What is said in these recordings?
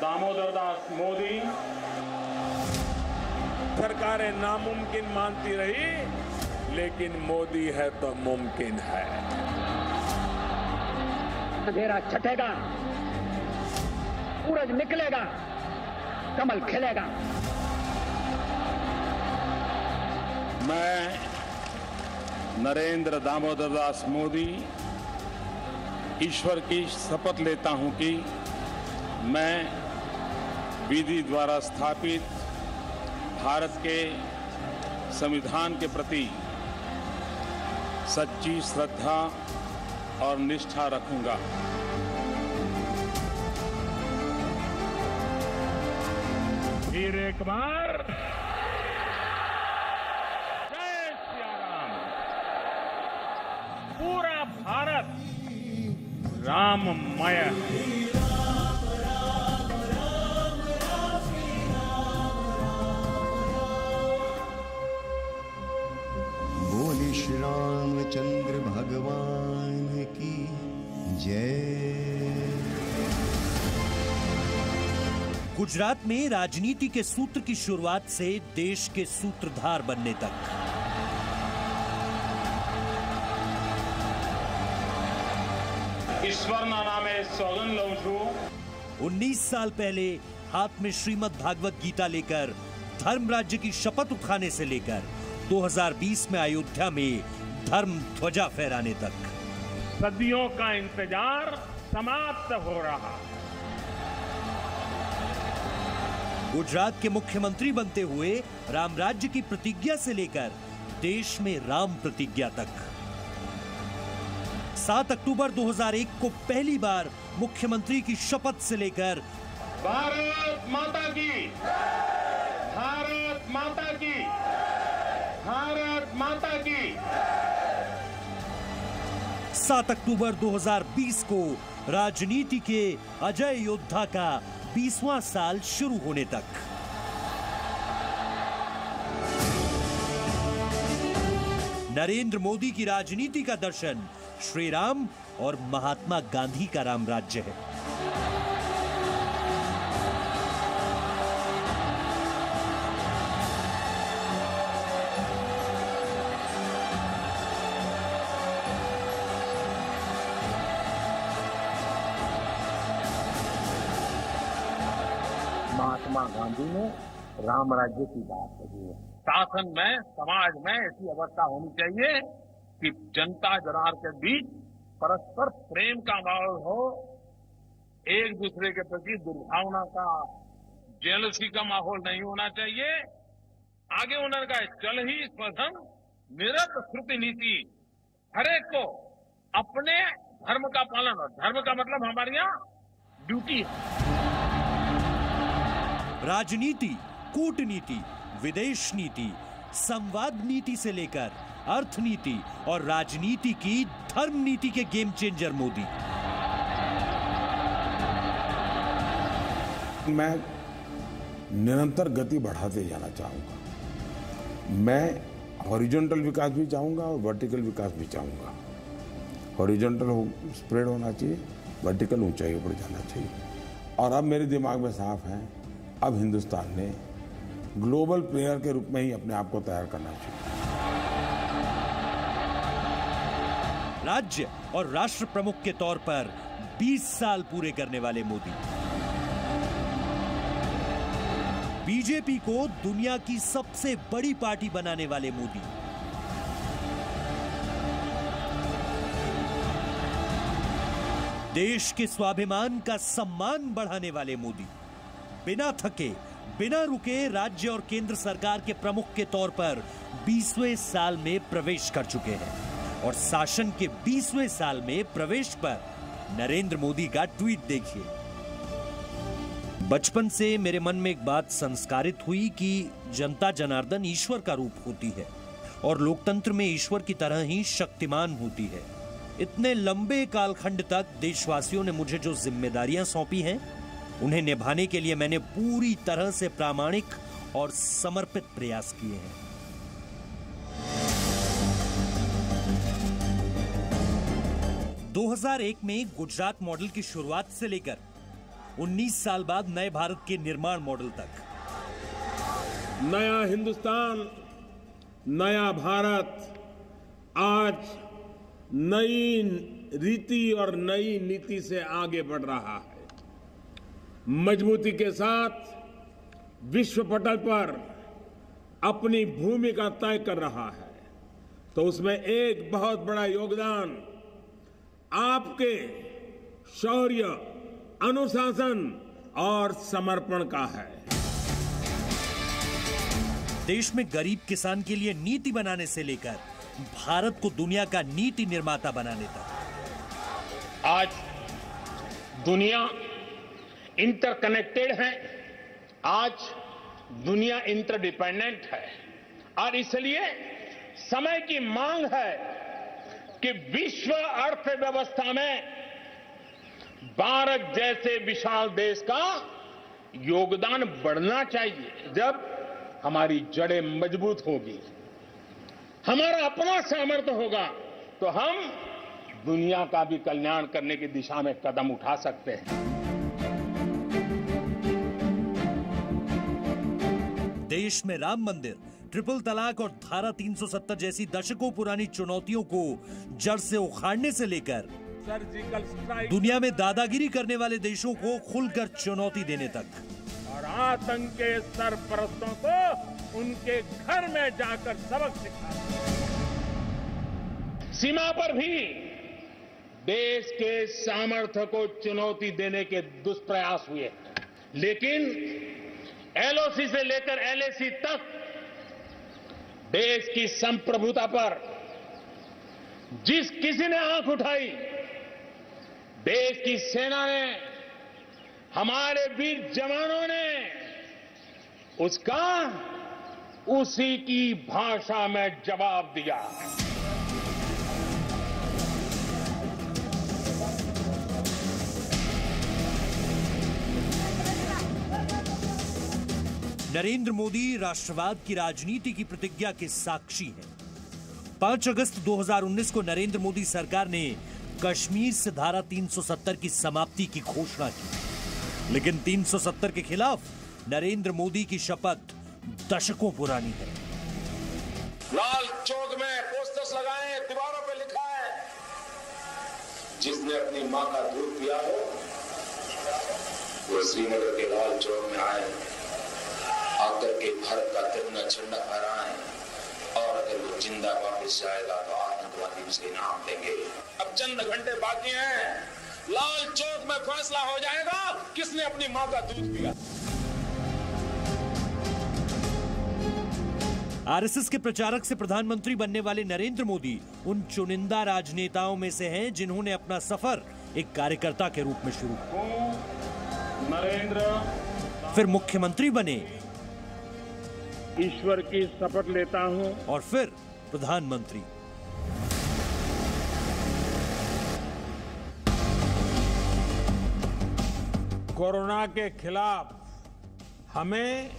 दामोदर दास मोदी। सरकारें नामुमकिन मानती रही, लेकिन मोदी है तो मुमकिन है। अंधेरा छटेगा, सूरज निकलेगा, कमल खिलेगा। मैं नरेंद्र दामोदर दास मोदी ईश्वर की शपथ लेता हूं कि मैं विधि द्वारा स्थापित भारत के संविधान के प्रति सच्ची श्रद्धा और निष्ठा रखूंगा। फिर एक बार जय सिया राम। पूरा भारत राममय है। बोले श्री रामचंद्र भगवान की जय। गुजरात में राजनीति के सूत्र की शुरुआत से देश के सूत्रधार बनने तक, ईश्वरना नामे सौगंध लऊं छूं। 19 साल पहले हाथ में श्रीमद् भागवत गीता लेकर धर्म राज्य की शपथ उठाने से लेकर 2020 में अयोध्या में धर्म ध्वजा फहराने तक सदियों का इंतजार समाप्त हो रहा। गुजरात के मुख्यमंत्री बनते हुए राम राज्य की प्रतिज्ञा से लेकर देश में राम प्रतिज्ञा तक। 7 अक्टूबर 2001 को पहली बार मुख्यमंत्री की शपथ से लेकर भारत माता की, भारत माता की, भारत माता की। 7 अक्टूबर 2020 को राजनीति के अजय योद्धा का 20वां साल शुरू होने तक। नरेंद्र मोदी की राजनीति का दर्शन श्री राम और महात्मा गांधी का राम राज्य है। महात्मा गांधी ने राम राज्य की बात कही है। शासन में, समाज में ऐसी अवस्था होनी चाहिए कि जनता जनार्दन के बीच परस्पर प्रेम का माहौल हो, एक दूसरे के प्रति दुर्भावना का, जेलसी का माहौल नहीं होना चाहिए। आगे उन्होंने कहा चल ही स्वधर्म निरत श्रुति नीति, हरेक को अपने धर्म का पालन, और धर्म का मतलब हमारे यहाँ ड्यूटी है। राजनीति, कूटनीति, विदेश नीति, संवाद नीति से लेकर अर्थनीति और राजनीति की धर्म नीति के गेम चेंजर मोदी। मैं निरंतर गति बढ़ाते जाना चाहूंगा। मैं हॉरिजॉन्टल विकास भी चाहूंगा और वर्टिकल विकास भी चाहूंगा। हॉरिजॉन्टल स्प्रेड होना चाहिए, वर्टिकल ऊंचाई पर जाना चाहिए। और अब मेरे दिमाग में साफ है, अब हिंदुस्तान ने ग्लोबल प्लेयर के रूप में ही अपने आप को तैयार करना चाहिए। राज्य और राष्ट्र प्रमुख के तौर पर 20 साल पूरे करने वाले मोदी, बीजेपी को दुनिया की सबसे बड़ी पार्टी बनाने वाले मोदी, देश के स्वाभिमान का सम्मान बढ़ाने वाले मोदी, बिना थके, बिना रुके राज्य और केंद्र सरकार के प्रमुख के तौर पर 20वें साल में प्रवेश कर चुके हैं। और शासन के 20वें साल में प्रवेश पर नरेंद्र मोदी का ट्वीट देखिए। बचपन से मेरे मन में एक बात संस्कारित हुई कि जनता जनार्दन ईश्वर का रूप होती है और लोकतंत्र में ईश्वर की तरह ही शक्तिमान होती है। इतने लंबे कालखंड तक देशवासियों ने मुझे जो जिम्मेदारियां सौंपी हैं, उन्हें निभाने के लिए मैंने पूरी तरह से प्रामाणिक और समर्पित प्रयास किए हैं। (2001) में गुजरात मॉडल की शुरुआत से लेकर 19 साल बाद नए भारत के निर्माण मॉडल तक। नया हिंदुस्तान, नया भारत आज नई रीति और नई नीति से आगे बढ़ रहा है। मजबूती के साथ विश्व पटल पर अपनी भूमिका तय कर रहा है। तो उसमें एक बहुत बड़ा योगदान आपके शौर्य, अनुशासन और समर्पण का है। देश में गरीब किसान के लिए नीति बनाने से लेकर भारत को दुनिया का नीति निर्माता बनाने तक आज दुनिया इंटरकनेक्टेड है, आज दुनिया इंटरडिपेंडेंट है और इसलिए समय की मांग है कि विश्व अर्थव्यवस्था में भारत जैसे विशाल देश का योगदान बढ़ना चाहिए। जब हमारी जड़ें मजबूत होगी, हमारा अपना सामर्थ्य होगा, तो हम दुनिया का भी कल्याण करने की दिशा में कदम उठा सकते हैं। देश में राम मंदिर, ट्रिपल तलाक और धारा 370 जैसी दशकों पुरानी चुनौतियों को जड़ से उखाड़ने से लेकर सर्जिकल स्ट्राइक दुनिया में दादागिरी करने वाले देशों को खुलकर चुनौती देने तक और आतंक के सरपरस्तों को उनके घर में जाकर सबक सिखाना। सीमा पर भी देश के सामर्थ्य को चुनौती देने के दुष्प्रयास हुए, लेकिन एलओसी से लेकर एलएसी तक देश की संप्रभुता पर जिस किसी ने आंख उठाई, देश की सेना ने, हमारे वीर जवानों ने उसका उसी की भाषा में जवाब दिया। नरेंद्र मोदी राष्ट्रवाद की राजनीति की प्रतिज्ञा के साक्षी हैं। 5 अगस्त 2019 को नरेंद्र मोदी सरकार ने कश्मीर से धारा 370 की समाप्ति की घोषणा की, लेकिन 370 के खिलाफ नरेंद्र मोदी की शपथ दशकों पुरानी है। लाल चौक में पोस्टर्स लगाए, दीवारों पे लिखा है, जिसने अपनी मां का दूध पिया हो वो श्रीनगर के लाल चौक में आए, आकर के भारत का तिरंगा झंडा फहराएं, और अगर वो जिंदा वापस जाएगा तो आतंकवादी उसे इनाम देंगे। अब चंद घंटे बाकी हैं, लाल चौक में फैसला हो जाएगा किसने अपनी मां का दूध पिया। आरएसएस के प्रचारक से प्रधानमंत्री बनने वाले नरेंद्र मोदी उन चुनिंदा राजनेताओं में से हैं जिन्होंने अपना सफर एक कार्यकर्ता के रूप में शुरू किया, नरेंद्र फिर मुख्यमंत्री बने, ईश्वर की शपथ लेता हूं और फिर प्रधानमंत्री। कोरोना के खिलाफ हमें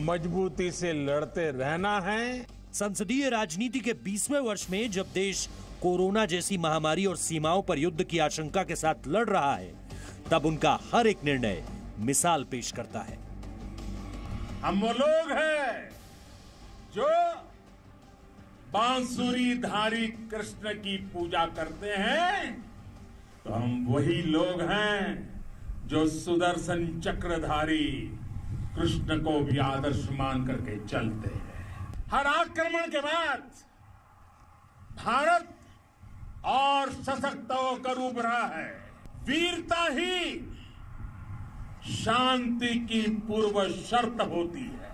मजबूती से लड़ते रहना है। संसदीय राजनीति के 20वें वर्ष में जब देश कोरोना जैसी महामारी और सीमाओं पर युद्ध की आशंका के साथ लड़ रहा है, तब उनका हर एक निर्णय मिसाल पेश करता है। हम वो लोग हैं जो बांसुरी धारी कृष्ण की पूजा करते हैं, तो हम वही लोग हैं जो सुदर्शन चक्रधारी कृष्ण को भी आदर्श मान करके चलते हैं। हर आक्रमण के बाद भारत और सशक्त होकर उभरा है। वीरता ही शांति की पूर्व शर्त होती है।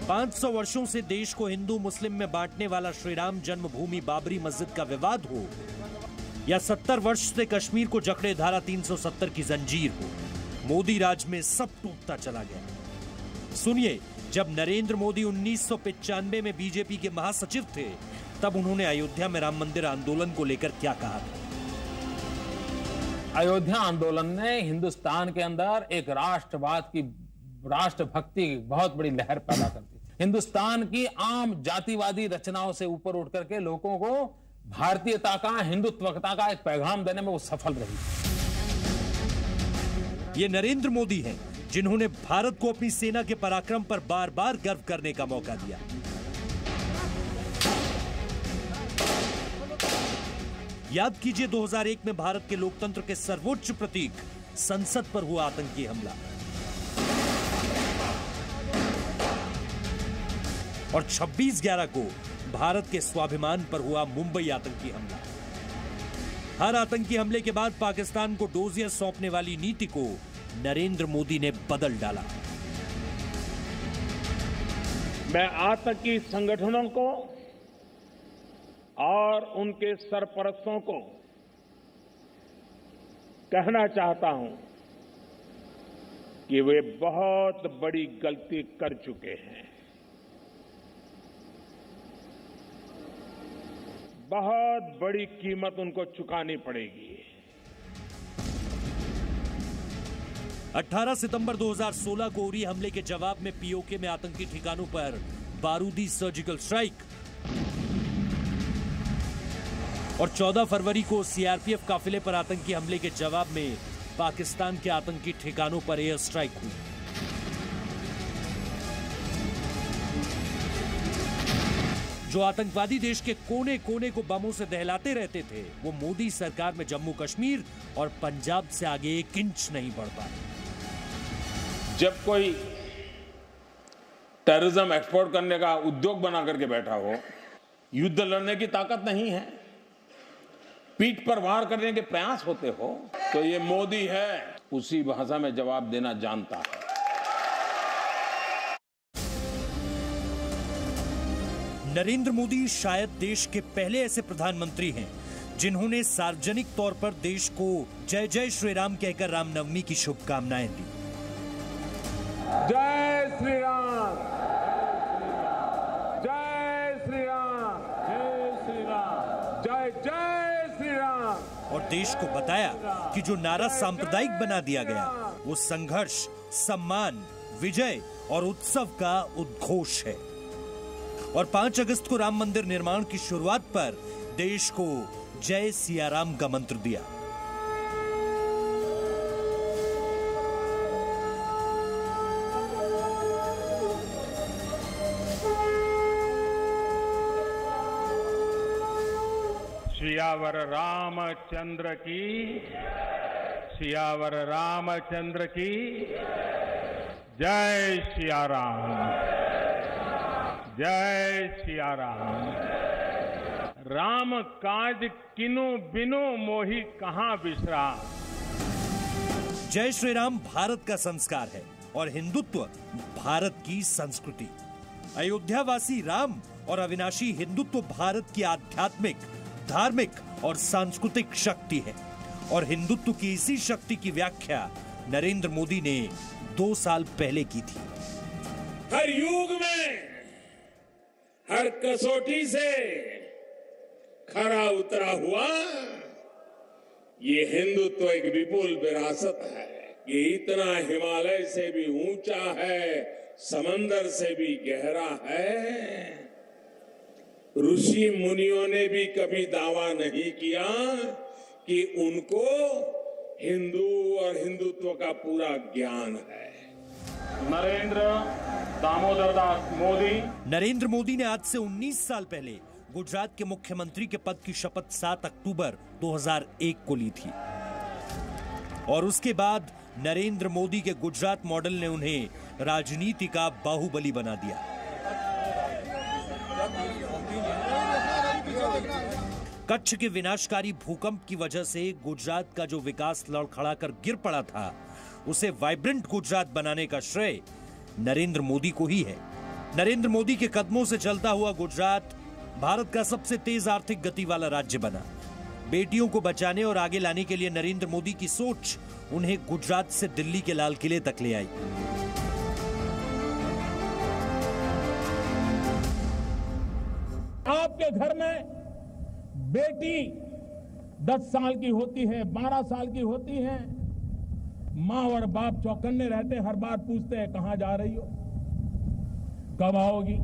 500 वर्षों से देश को हिंदू मुस्लिम में बांटने वाला श्रीराम जन्मभूमि बाबरी मस्जिद का विवाद हो, या 70 वर्ष से कश्मीर को जकड़े धारा 370 की जंजीर हो, मोदी राज में सब टूटता चला गया। सुनिए, जब नरेंद्र मोदी 1995 में बीजेपी के महासचिव थे, तब उन्होंने अयोध्या में राम मंदिर आंदोलन को लेकर क्या कहा था। अयोध्या आंदोलन ने हिंदुस्तान के अंदर एक राष्ट्रवाद की, राष्ट्रभक्ति की बहुत बड़ी लहर पैदा कर दी। हिंदुस्तान की आम जातिवादी रचनाओं से ऊपर उठ करके लोगों को भारतीयता का, हिंदुत्वता का एक पैगाम देने में वो सफल रही। ये नरेंद्र मोदी हैं जिन्होंने भारत को अपनी सेना के पराक्रम पर बार बार गर्व करने का मौका दिया। याद कीजिए 2001 में भारत के लोकतंत्र के सर्वोच्च प्रतीक संसद पर हुआ आतंकी हमला, और 26/11 को भारत के स्वाभिमान पर हुआ मुंबई आतंकी हमला। हर आतंकी हमले के बाद पाकिस्तान को डोजियर सौंपने वाली नीति को नरेंद्र मोदी ने बदल डाला। मैं आतंकी संगठनों को और उनके सरपरस्तों को कहना चाहता हूं कि वे बहुत बड़ी गलती कर चुके हैं। बहुत बड़ी कीमत उनको चुकानी पड़ेगी। 18 सितंबर 2016 को उरी हमले के जवाब में पीओके में आतंकी ठिकानों पर बारूदी सर्जिकल स्ट्राइक, और 14 फरवरी को सीआरपीएफ काफिले पर आतंकी हमले के जवाब में पाकिस्तान के आतंकी ठिकानों पर एयर स्ट्राइक हुई। जो आतंकवादी देश के कोने कोने को बमों से दहलाते रहते थे, वो मोदी सरकार में जम्मू कश्मीर और पंजाब से आगे 1 इंच नहीं बढ़ पाए। जब कोई टेररिज्म एक्सपोर्ट करने का उद्योग बना करके बैठा हो, युद्ध लड़ने की ताकत नहीं है, पीठ पर वार करने के प्रयास होते हो, तो ये मोदी है उसी भाषा में जवाब देना जानता है। नरेंद्र मोदी शायद देश के पहले ऐसे प्रधानमंत्री हैं जिन्होंने सार्वजनिक तौर पर देश को जय जय श्री राम कहकर रामनवमी की शुभकामनाएं दी। जय श्री राम, जय श्री राम, जय श्री राम, जय जय श्री राम। और देश को बताया कि जो नारा सांप्रदायिक बना दिया गया वो संघर्ष, सम्मान, विजय और उत्सव का उद्घोष है। और 5 अगस्त को राम मंदिर निर्माण की शुरुआत पर देश को जय सिया राम का मंत्र दिया। सियावर रामचंद्र की, सियावर रामचंद्र की जय सिया राम, जय सिया राम। राम काज किनो बिनो मोहि कहां बिसरा। जय श्री राम भारत का संस्कार है और हिंदुत्व भारत की संस्कृति। अयोध्यावासी राम और अविनाशी हिंदुत्व भारत की आध्यात्मिक, धार्मिक और सांस्कृतिक शक्ति है। और हिंदुत्व की इसी शक्ति की व्याख्या नरेंद्र मोदी ने 2 साल पहले की थी। हर युग में हर कसौटी से खरा उतरा हुआ ये हिंदुत्व एक विपुल विरासत है। ये इतना हिमालय से भी ऊंचा है, समंदर से भी गहरा है। ऋषि मुनियों ने भी कभी दावा नहीं किया कि उनको हिंदू और हिंदुत्व का पूरा ज्ञान है। नरेंद्र दामोदर दास मोदी। नरेंद्र मोदी ने आज से 19 साल पहले गुजरात के मुख्यमंत्री के पद की शपथ 7 अक्टूबर 2001 को ली थी। और उसके बाद नरेंद्र मोदी के गुजरात मॉडल ने उन्हें राजनीति का बाहुबली बना दिया। कच्छ के विनाशकारी भूकंप की वजह से गुजरात का जो विकास लड़खड़ाकर गिर पड़ा था, उसे वाइब्रेंट गुजरात बनाने का श्रेय नरेंद्र मोदी को ही है। नरेंद्र मोदी के कदमों से चलता हुआ गुजरात भारत का सबसे तेज आर्थिक गति वाला राज्य बना। बेटियों को बचाने और आगे लाने के लिए नरेंद्र मोदी की सोच उन्हें गुजरात से दिल्ली के लाल किले तक ले आई। आपके घर में बेटी 10 साल की होती है, 12 साल की होती है, माँ और बाप चौकन्ने रहते, हर बार पूछते हैं कहां जा रही हो, कब आओगी,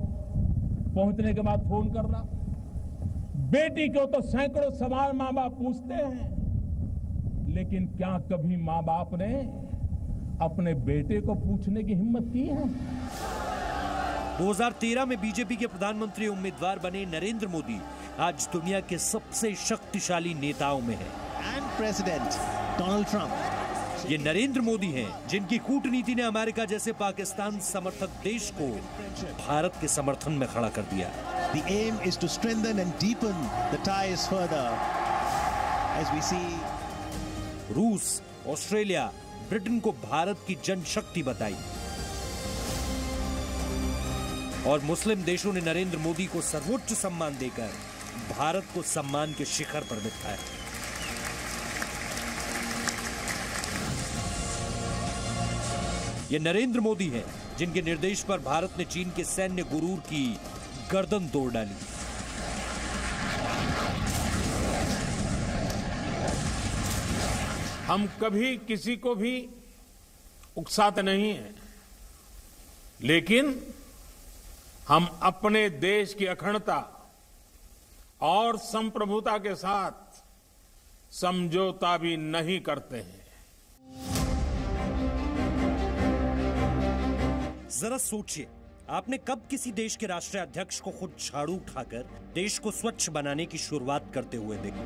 पहुंचने के बाद फोन करना। बेटी को तो सैकड़ों सवाल मां बाप पूछते हैं, लेकिन क्या कभी मां बाप ने अपने बेटे को पूछने की हिम्मत की है? 2013 में बीजेपी के प्रधानमंत्री उम्मीदवार बने नरेंद्र मोदी आज दुनिया के सबसे शक्तिशाली नेताओं में हैं। And President Donald Trump. ये नरेंद्र मोदी हैं जिनकी कूटनीति ने अमेरिका जैसे पाकिस्तान समर्थक देश को भारत के समर्थन में खड़ा कर दिया। The aim is to strengthen and deepen the ties further as we see रूस, ऑस्ट्रेलिया, ब्रिटेन को भारत की जनशक्ति बताई और मुस्लिम देशों ने नरेंद्र मोदी को सर्वोच्च सम्मान देकर भारत को सम्मान के शिखर पर बिठाया। ये नरेंद्र मोदी हैं जिनके निर्देश पर भारत ने चीन के सैन्य गुरूर की गर्दन तोड़ डाली। हम कभी किसी को भी उकसाते नहीं हैं, लेकिन हम अपने देश की अखंडता और संप्रभुता के साथ समझौता भी नहीं करते हैं। जरा सोचिए, आपने कब किसी देश के राष्ट्रीय अध्यक्ष को खुद झाड़ू उठाकर देश को स्वच्छ बनाने की शुरुआत करते हुए देखा?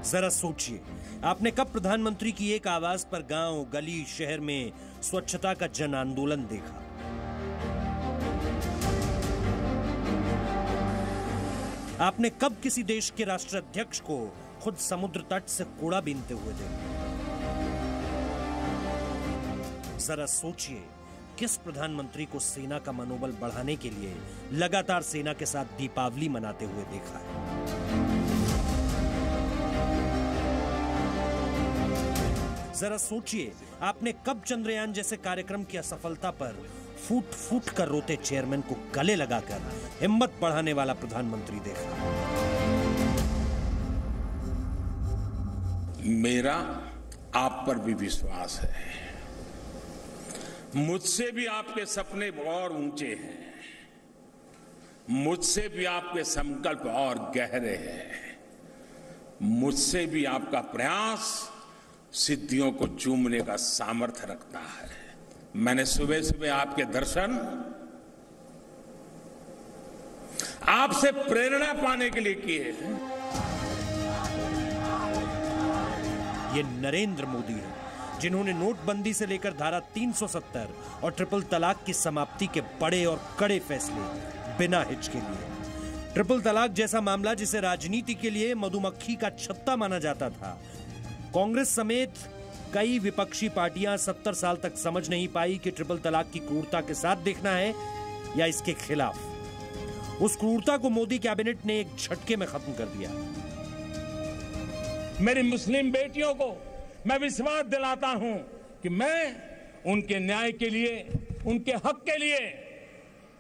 जरा सोचिए, आपने कब प्रधानमंत्री की एक आवाज पर गांव, गली, शहर में स्वच्छता का जन आंदोलन देखा? आपने कब किसी देश के राष्ट्राध्यक्ष को खुद समुद्र तट से कूड़ा बीनते हुए देखा? जरा सोचिए, किस प्रधानमंत्री को सेना का मनोबल बढ़ाने के लिए लगातार सेना के साथ दीपावली मनाते हुए देखा है? जरा सोचिए, आपने कब चंद्रयान जैसे कार्यक्रम की असफलता पर फूट फूट कर रोते चेयरमैन को गले लगाकर हिम्मत बढ़ाने वाला प्रधानमंत्री देखा? मेरा आप पर भी विश्वास है, मुझसे भी आपके सपने और ऊंचे हैं, मुझसे भी आपके संकल्प और गहरे हैं, मुझसे भी आपका प्रयास सिद्धियों को चूमने का सामर्थ्य रखता है। मैंने सुबह सुबह आपके दर्शन आपसे प्रेरणा पाने के लिए किए हैं। ये नरेंद्र मोदी हैं जिन्होंने नोटबंदी से लेकर धारा 370 और ट्रिपल तलाक की समाप्ति के बड़े और कड़े फैसले बिना हिचके लिए। ट्रिपल तलाक जैसा मामला जिसे राजनीति के लिए मधुमक्खी का छत्ता माना जाता था, कांग्रेस समेत कई विपक्षी पार्टियां 70 साल तक समझ नहीं पाई कि ट्रिपल तलाक की क्रूरता के साथ देखना है या इसके खिलाफ। उस क्रूरता को मोदी कैबिनेट ने एक झटके में खत्म कर दिया। मेरी मुस्लिम बेटियों को मैं विश्वास दिलाता हूं कि मैं उनके न्याय के लिए, उनके हक के लिए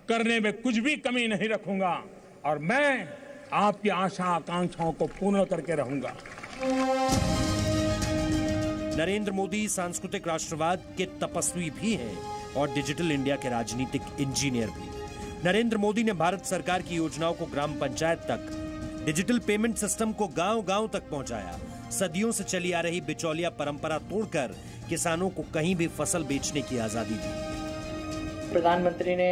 करने में कुछ भी कमी नहीं रखूंगा और मैं आपकी आशा आकांक्षाओं को पूर्ण करके रहूंगा। नरेंद्र मोदी सांस्कृतिक राष्ट्रवाद के तपस्वी भी हैं और डिजिटल इंडिया के राजनीतिक इंजीनियर भी। नरेंद्र मोदी ने भारत सरकार की योजनाओं को ग्राम पंचायत तक, डिजिटल पेमेंट सिस्टम को गांव-गांव तक पहुंचाया, सदियों से चली आ रही बिचौलिया परंपरा तोड़कर किसानों को कहीं भी फसल बेचने की आजादी दी। प्रधानमंत्री ने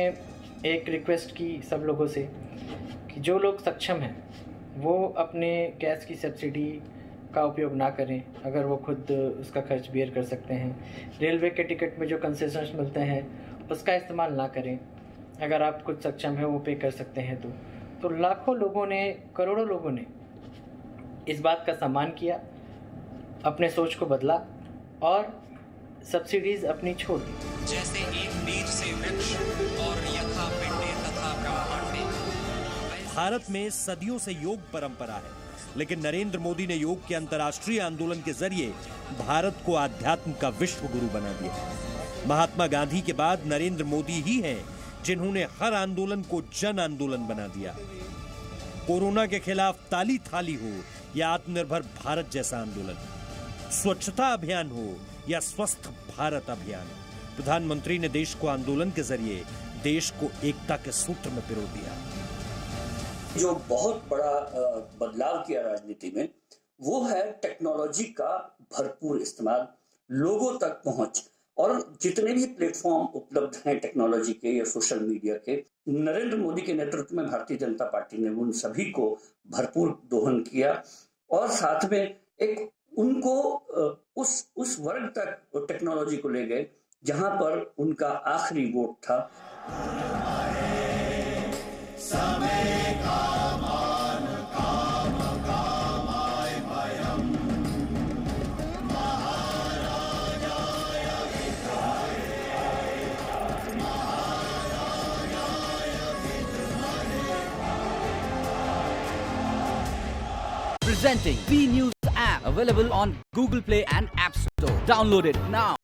एक रिक्वेस्ट की सब लोगों से कि जो लोग सक्षम हैं वो अपने गैस की सब्सिडी का उपयोग ना करें, अगर वो खुद उसका खर्च बेयर कर सकते हैं। रेलवे के टिकट में जो कंसेशंस मिलते हैं उसका इस्तेमाल ना करें, अगर आप खुद सक्षम है वो पे कर सकते हैं। तो लाखों लोगों ने, करोड़ों लोगों ने इस बात का सम्मान किया, अपने सोच को बदला और सब्सिडीज अपनी छोड़ दी। जैसे एक बीज से वृक्ष और यथा पिंडे तथा ब्रह्मांडे। भारत में सदियों से योग परंपरा है, लेकिन नरेंद्र मोदी ने योग के अंतर्राष्ट्रीय आंदोलन के जरिए भारत को आध्यात्म का विश्व गुरु बना दिया। महात्मा गांधी के बाद नरेंद्र मोदी ही हैं जिन्होंने हर आंदोलन को जन आंदोलन बना दिया। कोरोना के खिलाफ ताली थाली हो या आत्मनिर्भर भारत जैसा आंदोलन, स्वच्छता अभियान हो या स्वस्थ भारत अभियान, प्रधानमंत्री ने देश को आंदोलन के जरिए देश को एकता के सूत्र में पिरो दिया। जो बहुत बड़ा बदलाव किया राजनीति में, वो है टेक्नोलॉजी का भरपूर इस्तेमाल, लोगों तक पहुंच, और जितने भी प्लेटफॉर्म उपलब्ध हैं टेक्नोलॉजी के या सोशल मीडिया के, नरेंद्र मोदी के नेतृत्व में भारतीय जनता पार्टी ने उन सभी को भरपूर दोहन किया और साथ में एक उनको उस वर्ग तक टेक्नोलॉजी को ले गए जहां पर उनका आखिरी वोट था। Presenting V News app, available on Google Play and App Store. Download it now.